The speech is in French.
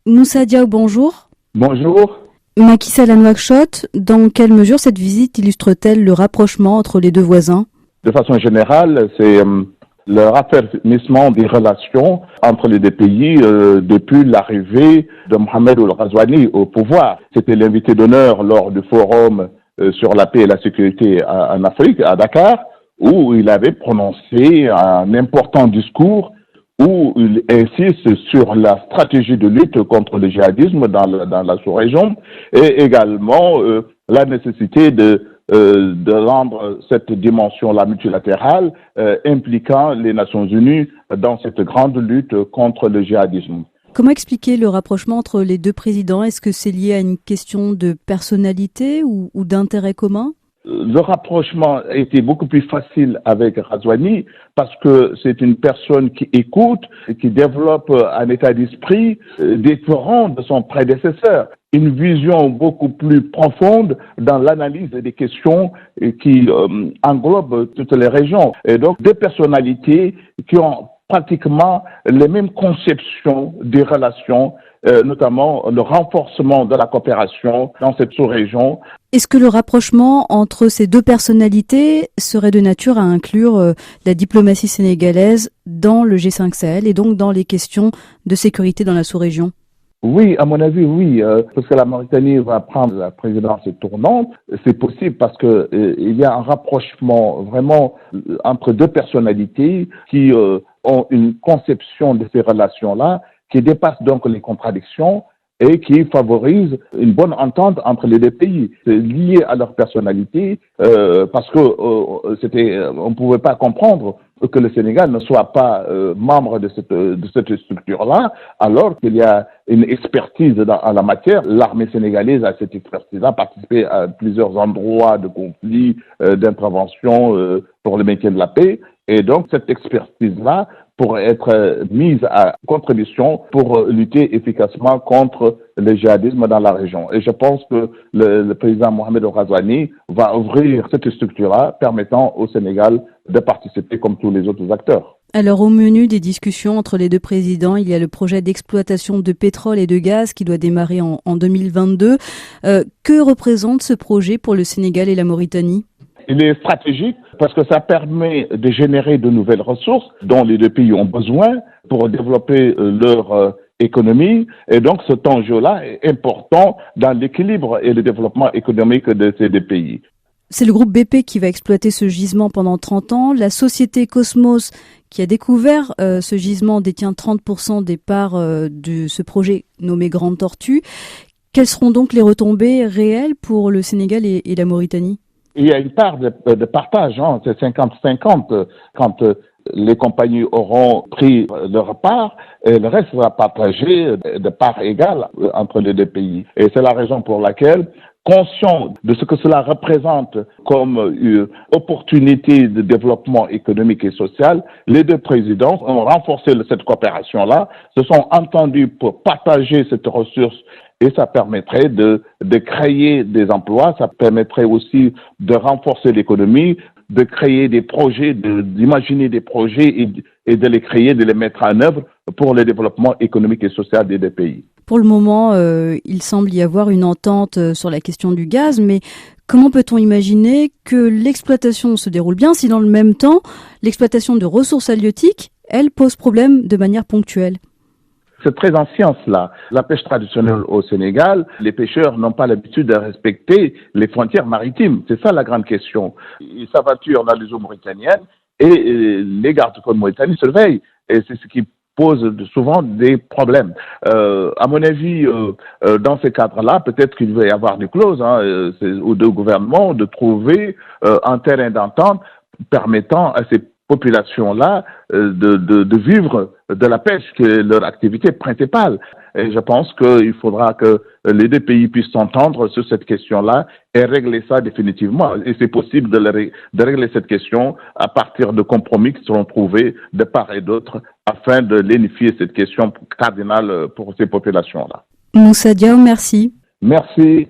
Moussa Diaw, bonjour. Bonjour. Macky Sall à Nouakchott, dans quelle mesure cette visite illustre-t-elle le rapprochement entre les deux voisins? De façon générale, c'est le raffermissement des relations entre les deux pays depuis l'arrivée de Mohamed Ould Ghazouani au pouvoir. C'était l'invité d'honneur lors du forum sur la paix et la sécurité en Afrique, à Dakar, où il avait prononcé un important discours où il insiste sur la stratégie de lutte contre le djihadisme dans la sous-région et également la nécessité de rendre cette dimension-là multilatérale impliquant les Nations Unies dans cette grande lutte contre le djihadisme. Comment expliquer le rapprochement entre les deux présidents? Est-ce que c'est lié à une question de personnalité ou d'intérêt commun? Le rapprochement a été beaucoup plus facile avec Ghazouani parce que c'est une personne qui écoute et qui développe un état d'esprit différent de son prédécesseur. Une vision beaucoup plus profonde dans l'analyse des questions qui englobent toutes les régions. Et donc, des personnalités qui ont pratiquement les mêmes conceptions des relations, notamment le renforcement de la coopération dans cette sous-région. Est-ce que le rapprochement entre ces deux personnalités serait de nature à inclure la diplomatie sénégalaise dans le G5 Sahel et donc dans les questions de sécurité dans la sous-région? Oui, à mon avis, oui, parce que la Mauritanie va prendre la présidence tournante. C'est possible parce que il y a un rapprochement vraiment entre deux personnalités qui ont une conception de ces relations-là qui dépasse donc les contradictions et qui favorise une bonne entente entre les deux pays. C'est lié à leur personnalité parce que on pouvait pas comprendre que le Sénégal ne soit pas membre de cette structure-là, alors qu'il y a une expertise en la matière. L'armée sénégalaise a cette expertise-là, participé à plusieurs endroits de conflits, d'intervention pour le maintien de la paix. Et donc, cette expertise-là pourrait être mise à contribution pour lutter efficacement contre le djihadisme dans la région. Et je pense que le président Mohamed Ould Ghazouani va ouvrir cette structure-là, permettant au Sénégal de participer comme tous les autres acteurs. Alors au menu des discussions entre les deux présidents, il y a le projet d'exploitation de pétrole et de gaz qui doit démarrer en 2022. Que représente ce projet pour le Sénégal et la Mauritanie? Il est stratégique parce que ça permet de générer de nouvelles ressources dont les deux pays ont besoin pour développer leur économie. Et donc cet enjeu-là est important dans l'équilibre et le développement économique de ces deux pays. C'est le groupe BP qui va exploiter ce gisement pendant 30 ans. La société Cosmos, qui a découvert ce gisement, détient 30% des parts de ce projet nommé Grande Tortue. Quelles seront donc les retombées réelles pour le Sénégal et la Mauritanie? Il y a une part de partage, hein, c'est 50-50 quand les compagnies auront pris leur part et le reste sera partagé de part égale entre les deux pays. Et c'est la raison pour laquelle, conscient de ce que cela représente comme une opportunité de développement économique et social, les deux présidents ont renforcé cette coopération-là, se sont entendus pour partager cette ressource et ça permettrait de créer des emplois, ça permettrait aussi de renforcer l'économie, de créer des projets, d'imaginer des projets et de les créer, de les mettre en œuvre pour le développement économique et social des deux pays. Pour le moment, il semble y avoir une entente sur la question du gaz, mais comment peut-on imaginer que l'exploitation se déroule bien si dans le même temps, l'exploitation de ressources halieutiques, elle, pose problème de manière ponctuelle? C'est très ancien cela. La pêche traditionnelle au Sénégal, les pêcheurs n'ont pas l'habitude de respecter les frontières maritimes. C'est ça la grande question. Ils s'aventurent dans les eaux mauritaniennes et les gardes-côtes mauritaniens surveillent. Et c'est ce qui pose souvent des problèmes. À mon avis, dans ces cadres-là, peut-être qu'il va y avoir des clauses aux deux gouvernements de trouver un terrain d'entente permettant à ces populations-là de vivre de la pêche, qui est leur activité principale. Et je pense qu'il faudra que les deux pays puissent s'entendre sur cette question-là et régler ça définitivement. Et c'est possible de régler cette question à partir de compromis qui seront trouvés de part et d'autre afin de lénifier cette question cardinale pour ces populations-là. Moussa Diaw, merci. Merci.